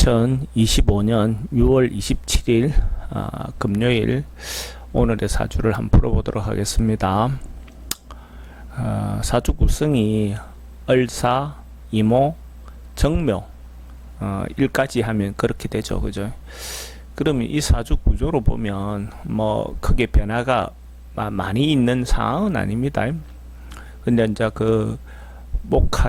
2025년 6월 27일 금요일 오늘의 사주를 한번 풀어보도록 하겠습니다. 사주 구성이 을사, 이모, 정묘 일까지 하면 그렇게 되죠. 그죠? 그러면 이 사주 구조로 보면 뭐 크게 변화가 많이 있는 상황은 아닙니다. 근데 이제 그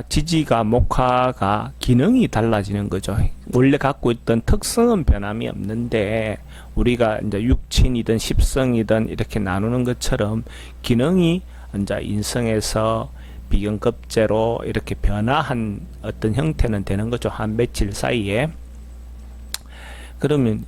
지지가 목화가 기능이 달라지는 거죠. 원래 갖고 있던 특성은 변함이 없는데 우리가 이제 육친이든 십성이든 이렇게 나누는 것처럼 기능이 이제 인성에서 비견급제로 이렇게 변화한 어떤 형태는 되는 거죠. 한 며칠 사이에. 그러면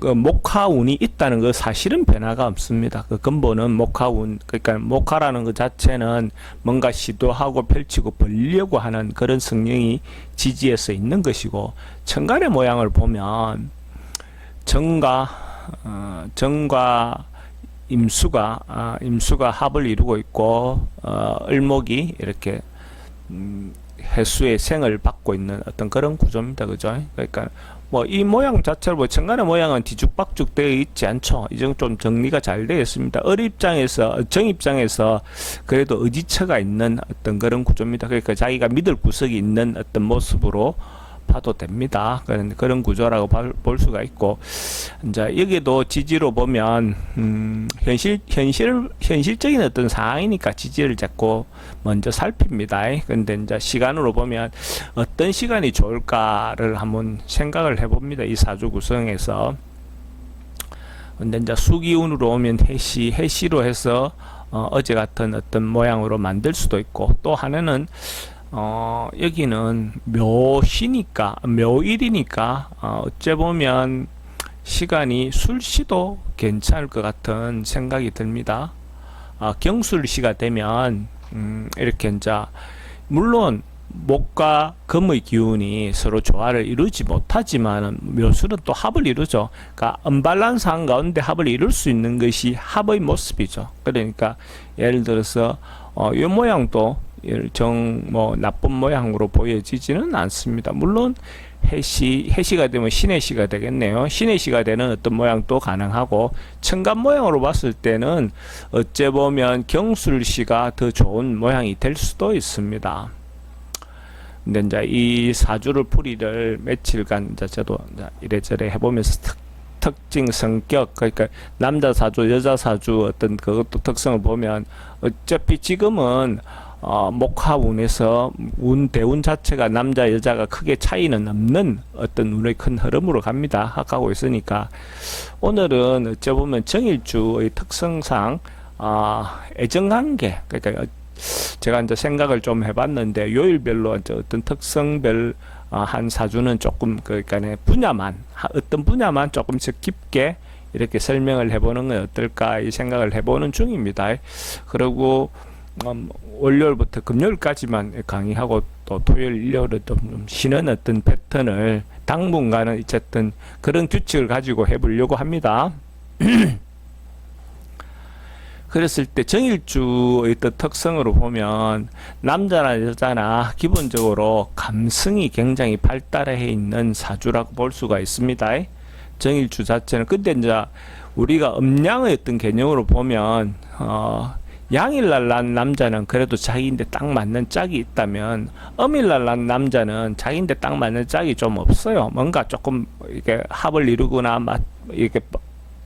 목화운이 있다는 거 사실은 변화가 없습니다. 그 근본은 목화운, 그러니까 목화라는 것 자체는 뭔가 시도하고 펼치고 벌리려고 하는 그런 성령이 지지에서 있는 것이고, 천간의 모양을 보면 정과 임수가 합을 이루고 있고, 을목이 이렇게 해수의 생을 받고 있는 어떤 그런 구조입니다. 그죠? 그러니까 뭐 이 모양 자체로 뭐 천간의 모양은 뒤죽박죽 되어 있지 않죠. 이정 좀 정리가 잘 되어 있습니다. 정 입장에서 그래도 의지처가 있는 어떤 그런 구조입니다. 그러니까 자기가 믿을 구석이 있는 어떤 모습으로 봐도 됩니다. 그런 구조라고 볼 수가 있고, 이제 여기도 지지로 보면 현실적인 어떤 상황이니까 지지를 자꾸 먼저 살핍니다. 근데 이제 시간으로 보면 어떤 시간이 좋을까를 한번 생각을 해봅니다. 이 사주 구성에서. 근데 이제 수기운으로 오면 해시로 해서 어제 같은 어떤 모양으로 만들 수도 있고, 또 하나는 여기는 묘일이니까 어째 보면 시간이 술시도 괜찮을 것 같은 생각이 듭니다. 경술시가 되면 이렇게 이제 물론 목과 금의 기운이 서로 조화를 이루지 못하지만 묘술은 또 합을 이루죠. 그러니까 언밸런스한 가운데 합을 이룰 수 있는 것이 합의 모습이죠. 그러니까 예를 들어서 이 모양도 나쁜 모양으로 보여지지는 않습니다. 물론 해시가 되면 신해시가 되겠네요. 신해시가 되는 어떤 모양도 가능하고, 천간 모양으로 봤을 때는 어째 보면 경술시가 더 좋은 모양이 될 수도 있습니다. 근데 이제 이 사주를 풀이를 며칠간 이제 저도 이래저래 해보면서 특징, 성격, 그러니까 남자 사주, 여자 사주 어떤 그것도 특성을 보면 어차피 지금은 목화운에서 대운 자체가 남자 여자가 크게 차이는 없는 어떤 운의 큰 흐름으로 가고 있으니까, 오늘은 어째 보면 정일주의 특성상 애정관계, 그러니까 제가 이제 생각을 좀 해봤는데 요일별로 이제 어떤 특성별 한 사주는 조금 그러니까 어떤 분야만 조금씩 깊게 이렇게 설명을 해보는 건 어떨까 이 생각을 해보는 중입니다. 그리고 월요일부터 금요일까지만 강의하고 또 토요일, 일요일은 좀 쉬는 어떤 패턴을 당분간은 어쨌든 그런 규칙을 가지고 해보려고 합니다. 그랬을 때 정일주의 특성으로 보면 남자나 여자나 기본적으로 감성이 굉장히 발달해 있는 사주라고 볼 수가 있습니다. 정일주 자체는. 근데 이제 우리가 음양의 어떤 개념으로 보면 양일날 난 남자는 그래도 자기인데 딱 맞는 짝이 있다면, 음일날 난 남자는 자기인데 딱 맞는 짝이 좀 없어요. 뭔가 조금 이게 합을 이루거나 이렇게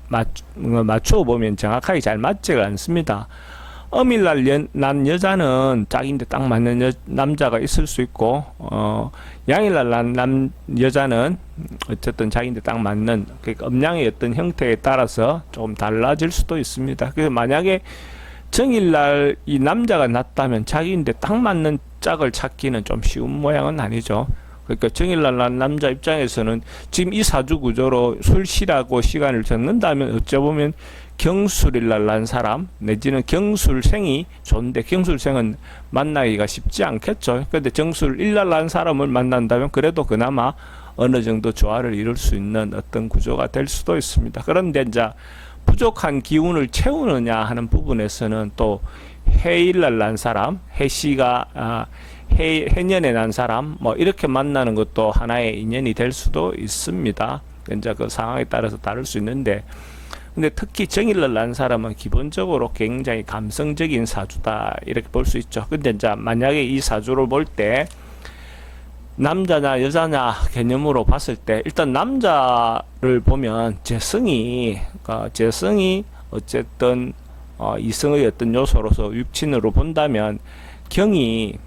맞추어 보면 정확하게 잘 맞지가 않습니다. 음일날 난 여자는 짝인데 딱 맞는 남자가 있을 수 있고, 양일날 난 여자는 어쨌든 자기인데 딱 맞는, 그러니까 음양의 어떤 형태에 따라서 조금 달라질 수도 있습니다. 그래서 만약에 정일날 이 남자가 났다면 자기인데 딱 맞는 짝을 찾기는 좀 쉬운 모양은 아니죠. 그러니까 정일날 난 남자 입장에서는 지금 이 사주 구조로 술시라고 시간을 적는다면 어찌 보면 경술일날 난 사람 내지는 경술생이 좋은데, 경술생은 만나기가 쉽지 않겠죠. 그런데 정술일날 난 사람을 만난다면 그래도 그나마 어느 정도 조화를 이룰 수 있는 어떤 구조가 될 수도 있습니다. 그런데 이제 부족한 기운을 채우느냐 하는 부분에서는 또 해일날 난 사람, 해시가 해년에 난 사람 뭐 이렇게 만나는 것도 하나의 인연이 될 수도 있습니다. 이제 그 상황에 따라서 다를 수 있는데, 근데 특히 정일날 난 사람은 기본적으로 굉장히 감성적인 사주다 이렇게 볼 수 있죠. 근데 이제 만약에 이 사주를 볼 때 남자냐 여자냐 개념으로 봤을 때, 일단 남자를 보면 재성이 어쨌든 이성의 어떤 요소로서 육친으로 본다면 경이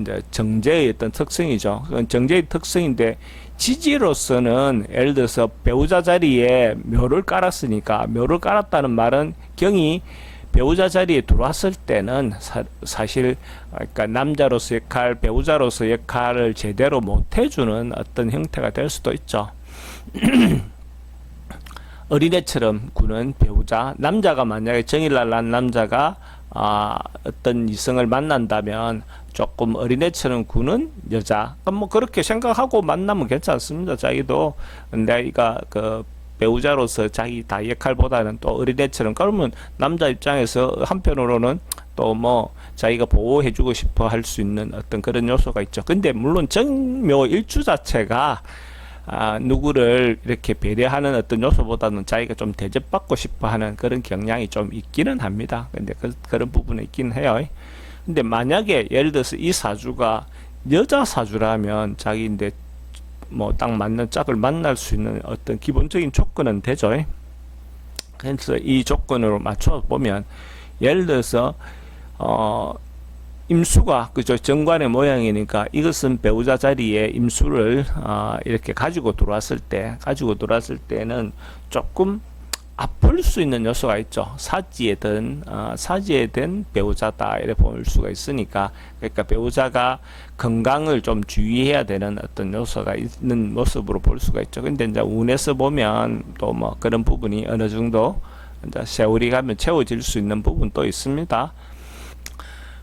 이제 정제의 어떤 특성이죠. 그건 정제의 특성인데, 지지로서는 예를 들어서 배우자 자리에 묘를 깔았으니까, 묘를 깔았다는 말은 경이 배우자 자리에 들어왔을 때는 사실 그러니까 남자로서 역할, 배우자로서 역할을 제대로 못 해주는 어떤 형태가 될 수도 있죠. 어린애처럼 구는 배우자, 남자가 만약에 정일날 난 남자가 어떤 이성을 만난다면 조금 어린애처럼 구는 여자, 뭐 그렇게 생각하고 만나면 괜찮습니다. 자기도. 근데 이가 그 배우자로서 자기 다 역할보다는 또 어린애처럼, 그러면 남자 입장에서 한편으로는 또 뭐 자기가 보호해주고 싶어 할 수 있는 어떤 그런 요소가 있죠. 근데 물론 정묘 일주 자체가 누구를 이렇게 배려하는 어떤 요소보다는 자기가 좀 대접받고 싶어 하는 그런 경향이 좀 있기는 합니다. 근데 그런 부분이 있긴 해요. 근데 만약에 예를 들어서 이 사주가 여자 사주라면 자기인데 뭐 딱 맞는 짝을 만날 수 있는 어떤 기본적인 조건은 되죠. 그래서 이 조건으로 맞춰 보면, 예를 들어서 임수가 그죠, 정관의 모양이니까 이것은 배우자 자리에 임수를 이렇게 가지고 들어왔을 때는 조금 아플 수 있는 요소가 있죠. 사지에 든 배우자다 이렇게 볼 수가 있으니까, 그러니까 배우자가 건강을 좀 주의해야 되는 어떤 요소가 있는 모습으로 볼 수가 있죠. 근데 이제 운에서 보면 또 뭐 그런 부분이 어느 정도 이제 세월이 가면 채워질 수 있는 부분도 있습니다.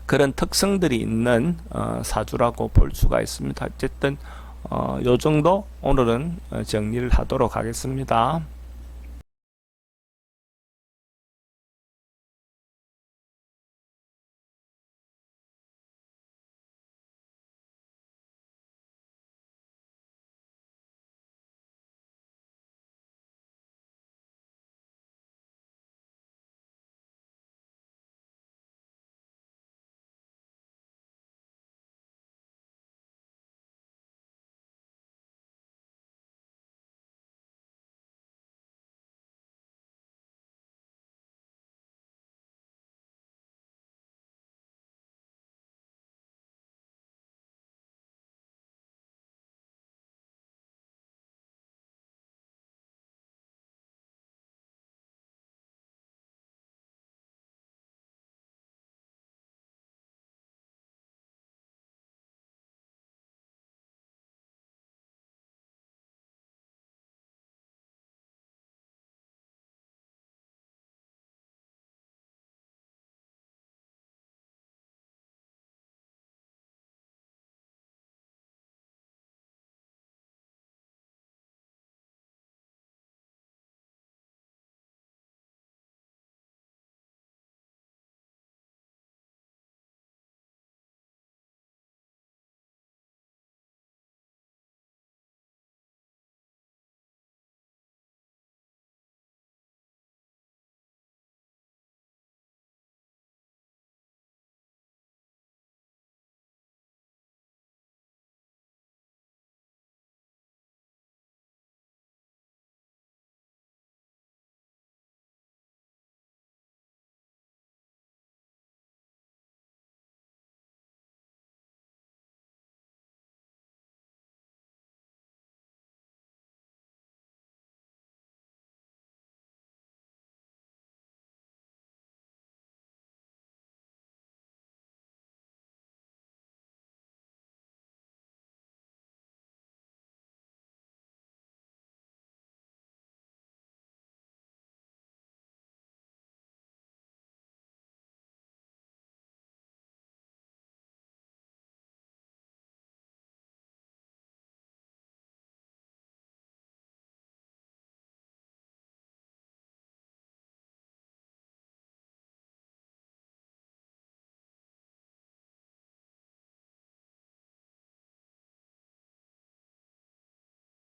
그런 특성들이 있는 사주라고 볼 수가 있습니다. 어쨌든 요 정도 오늘은 정리를 하도록 하겠습니다.